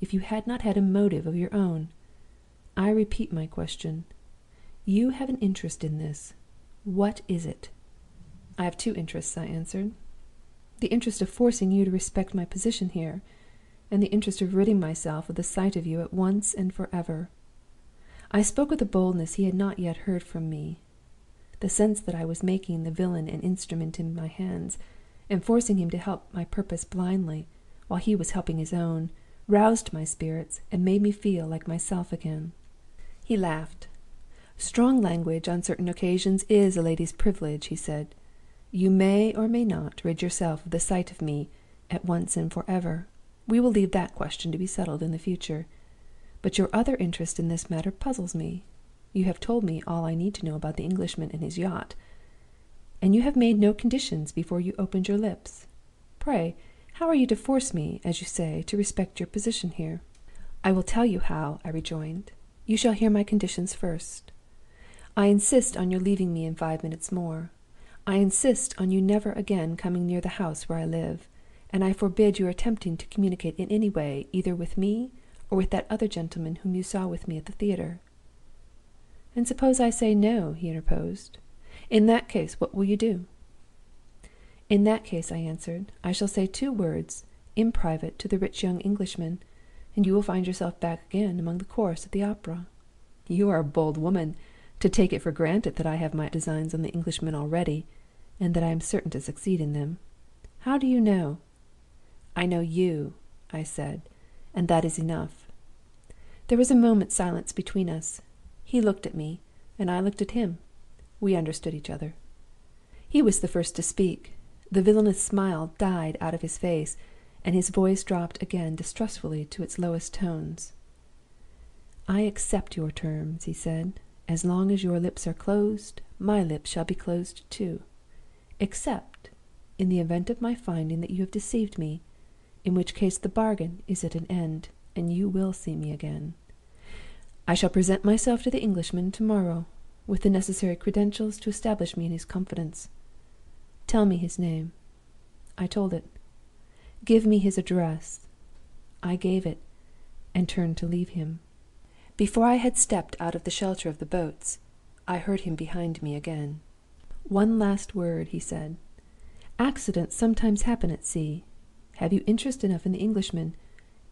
if you had not had a motive of your own? I repeat my question. You have an interest in this. What is it?' "'I have two interests,' I answered. "'The interest of forcing you to respect my position here, and the interest of ridding myself of the sight of you at once and forever.' I spoke with a boldness he had not yet heard from me. The sense that I was making the villain an instrument in my hands, and forcing him to help my purpose blindly, while he was helping his own, roused my spirits, and made me feel like myself again. He laughed. 'Strong language, on certain occasions, is a lady's privilege,' he said. 'You may or may not rid yourself of the sight of me at once and forever. We will leave that question to be settled in the future. But your other interest in this matter puzzles me. You have told me all I need to know about the Englishman and his yacht, and you have made no conditions before you opened your lips. Pray, how are you to force me, as you say, to respect your position here?' "'I will tell you how,' I rejoined. 'You shall hear my conditions first. I insist on your leaving me in 5 minutes more. I insist on you never again coming near the house where I live, and I forbid your attempting to communicate in any way either with me or with that other gentleman whom you saw with me at the theater.' "'And suppose I say no?' he interposed. 'In that case, what will you do?' "'In that case,' I answered, 'I shall say 2 words, in private, to the rich young Englishman, and you will find yourself back again among the chorus at the opera.' "'You are a bold woman, to take it for granted that I have my designs on the Englishman already, and that I am certain to succeed in them. How do you know?' "'I know you,' I said, 'and that is enough.' There was a moment's silence between us. He looked at me, and I looked at him. We understood each other. He was the first to speak. The villainous smile died out of his face, and his voice dropped again distrustfully to its lowest tones. 'I accept your terms,' he said. 'As long as your lips are closed, my lips shall be closed too. Except in the event of my finding that you have deceived me, in which case the bargain is at an end, and you will see me again. I shall present myself to the Englishman to-morrow, with the necessary credentials to establish me in his confidence. Tell me his name.' I told it. 'Give me his address.' I gave it, and turned to leave him. Before I had stepped out of the shelter of the boats, I heard him behind me again. 'One last word,' he said. 'Accidents sometimes happen at sea. Have you interest enough in the Englishman,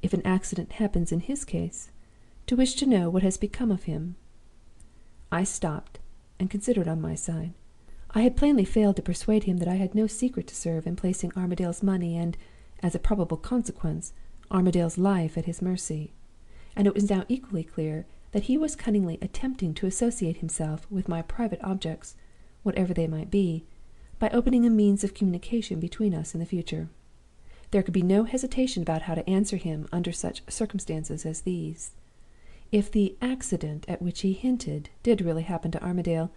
if an accident happens in his case, to wish to know what has become of him?' I stopped, and considered on my side. I had plainly failed to persuade him that I had no secret to serve in placing Armadale's money and, as a probable consequence, Armadale's life at his mercy; and it was now equally clear that he was cunningly attempting to associate himself with my private objects, whatever they might be, by opening a means of communication between us in the future. There could be no hesitation about how to answer him under such circumstances as these. If the accident at which he hinted did really happen to Armadale,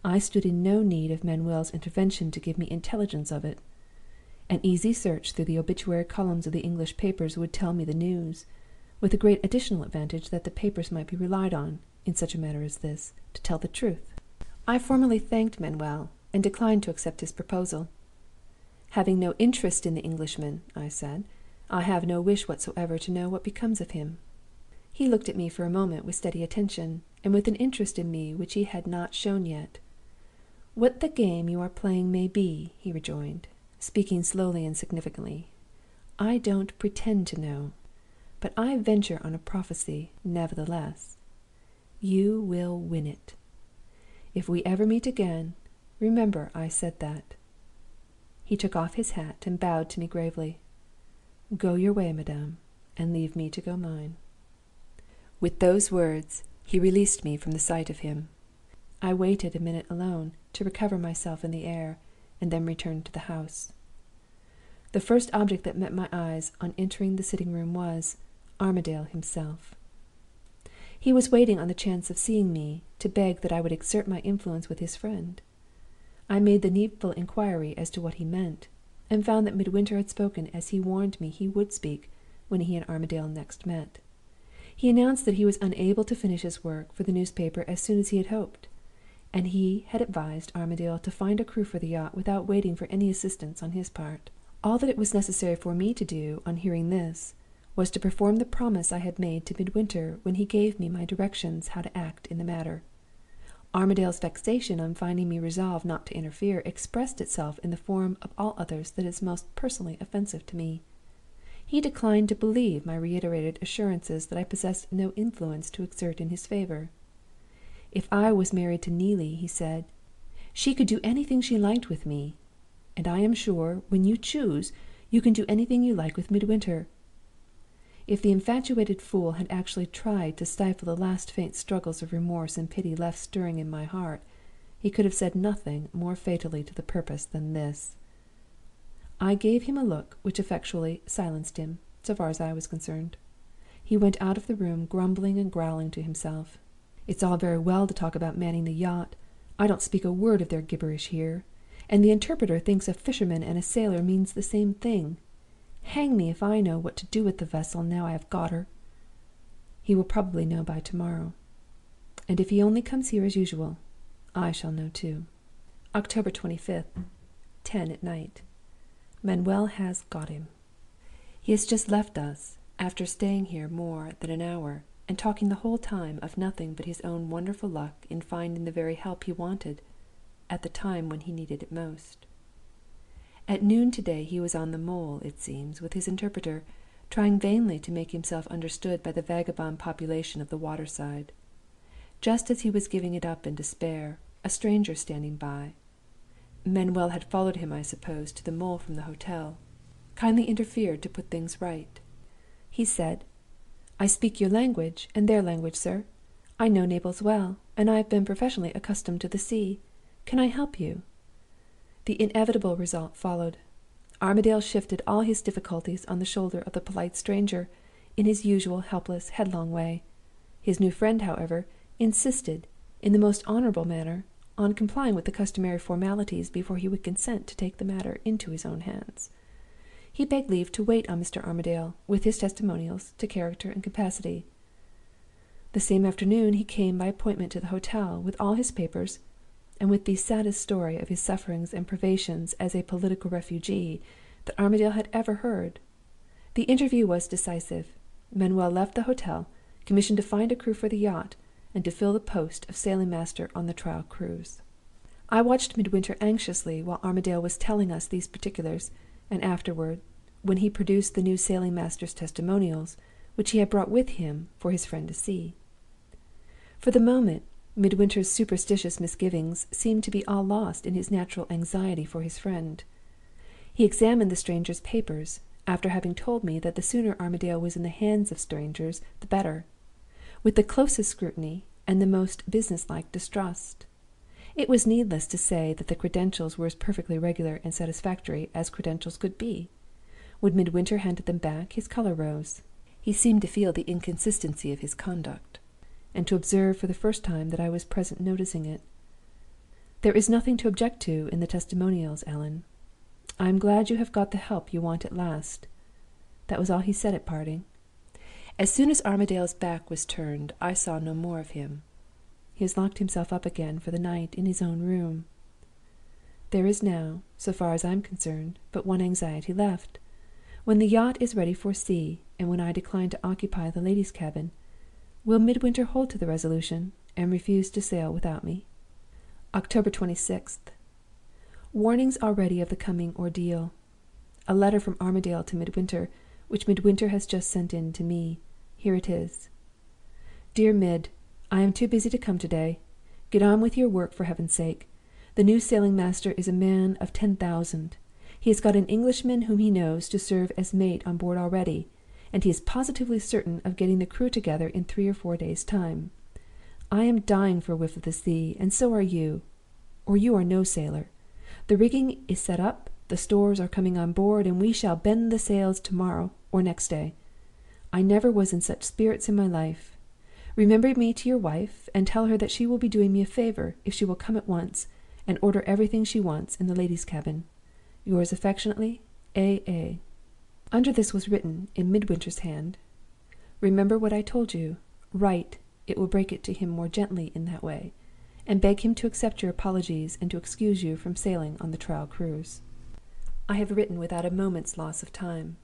I stood in no need of Manuel's intervention to give me intelligence of it. An easy search through the obituary columns of the English papers would tell me the news, with the great additional advantage that the papers might be relied on, in such a matter as this, to tell the truth. I formally thanked Manuel, and declined to accept his proposal. 'Having no interest in the Englishman,' I said, 'I have no wish whatsoever to know what becomes of him.' He looked at me for a moment with steady attention, and with an interest in me which he had not shown yet. 'What the game you are playing may be,' he rejoined, speaking slowly and significantly, 'I don't pretend to know. But I venture on a prophecy, nevertheless. You will win it. If we ever meet again, remember I said that.' He took off his hat and bowed to me gravely. 'Go your way, madame, and leave me to go mine.' With those words, he released me from the sight of him. I waited a minute alone, to recover myself in the air, and then returned to the house. The first object that met my eyes on entering the sitting-room was Armadale himself. He was waiting on the chance of seeing me, to beg that I would exert my influence with his friend. I made the needful inquiry as to what he meant, and found that Midwinter had spoken as he warned me he would speak when he and Armadale next met. He announced that he was unable to finish his work for the newspaper as soon as he had hoped, and he had advised Armadale to find a crew for the yacht without waiting for any assistance on his part. All that it was necessary for me to do, on hearing this, was to perform the promise I had made to Midwinter when he gave me my directions how to act in the matter. Armadale's vexation on finding me resolved not to interfere expressed itself in the form of all others that is most personally offensive to me. He declined to believe my reiterated assurances that I possessed no influence to exert in his favor. If I was married to Neelie, he said, she could do anything she liked with me, and I am sure, when you choose, you can do anything you like with Midwinter. If the infatuated fool had actually tried to stifle the last faint struggles of remorse and pity left stirring in my heart, he could have said nothing more fatally to the purpose than this. I gave him a look which effectually silenced him, so far as I was concerned. He went out of the room grumbling and growling to himself. It's all very well to talk about manning the yacht. I don't speak a word of their gibberish here, and the interpreter thinks a fisherman and a sailor means the same thing. Hang me if I know what to do with the vessel now I have got her. He will probably know by tomorrow, and if he only comes here as usual, I shall know too. October 25th, 10 at night. Manuel has got him. He has just left us, after staying here more than an hour, and talking the whole time of nothing but his own wonderful luck in finding the very help he wanted, at the time when he needed it most. At noon to-day he was on the Mole, it seems, with his interpreter, trying vainly to make himself understood by the vagabond population of the waterside. Just as he was giving it up in despair, a stranger standing by, Manuel had followed him, I suppose, to the Mole from the hotel, kindly interfered to put things right. He said, "I speak your language and their language, sir. I know Naples well, and I have been professionally accustomed to the sea. Can I help you?" The inevitable result followed. Armadale shifted all his difficulties on the shoulder of the polite stranger, in his usual helpless, headlong way. His new friend, however, insisted, in the most honorable manner, on complying with the customary formalities before he would consent to take the matter into his own hands. He begged leave to wait on Mr. Armadale, with his testimonials to character and capacity. The same afternoon he came by appointment to the hotel, with all his papers, and with the saddest story of his sufferings and privations as a political refugee that Armadale had ever heard. The interview was decisive. Manuel left the hotel, commissioned to find a crew for the yacht, and to fill the post of sailing master on the trial cruise. I watched Midwinter anxiously while Armadale was telling us these particulars, and afterward, when he produced the new sailing master's testimonials, which he had brought with him for his friend to see. For the moment, Midwinter's superstitious misgivings seemed to be all lost in his natural anxiety for his friend. He examined the stranger's papers, after having told me that the sooner Armadale was in the hands of strangers the better, with the closest scrutiny and the most businesslike distrust. It was needless to say that the credentials were as perfectly regular and satisfactory as credentials could be. When Midwinter handed them back, his color rose. He seemed to feel the inconsistency of his conduct, and to observe for the first time that I was present noticing it. "There is nothing to object to in the testimonials, Allan. I am glad you have got the help you want at last." That was all he said at parting. As soon as Armadale's back was turned, I saw no more of him. He has locked himself up again for the night in his own room. There is now, so far as I am concerned, but one anxiety left. When the yacht is ready for sea, and when I decline to occupy the ladies' cabin, will Midwinter hold to the resolution, and refuse to sail without me? October 26th. Warnings already of the coming ordeal. A letter from Armadale to Midwinter, which Midwinter has just sent in to me. Here it is. "Dear Mid, I am too busy to come to-day. Get on with your work, for heaven's sake. The new sailing master is a man of 10,000. He has got an Englishman whom he knows to serve as mate on board already, and he is positively certain of getting the crew together in 3 or 4 days' time. I am dying for a whiff of the sea, and so are you, or you are no sailor. The rigging is set up, the stores are coming on board, and we shall bend the sails to-morrow or next day. I never was in such spirits in my life. Remember me to your wife, and tell her that she will be doing me a favor if she will come at once, and order everything she wants in the ladies' cabin. Yours affectionately, A.A." Under this was written, in Midwinter's hand, "Remember what I told you. Write, it will break it to him more gently in that way, and beg him to accept your apologies and to excuse you from sailing on the trial cruise." I have written without a moment's loss of time.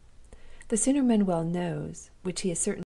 The sooner Manuel knows, which he is certain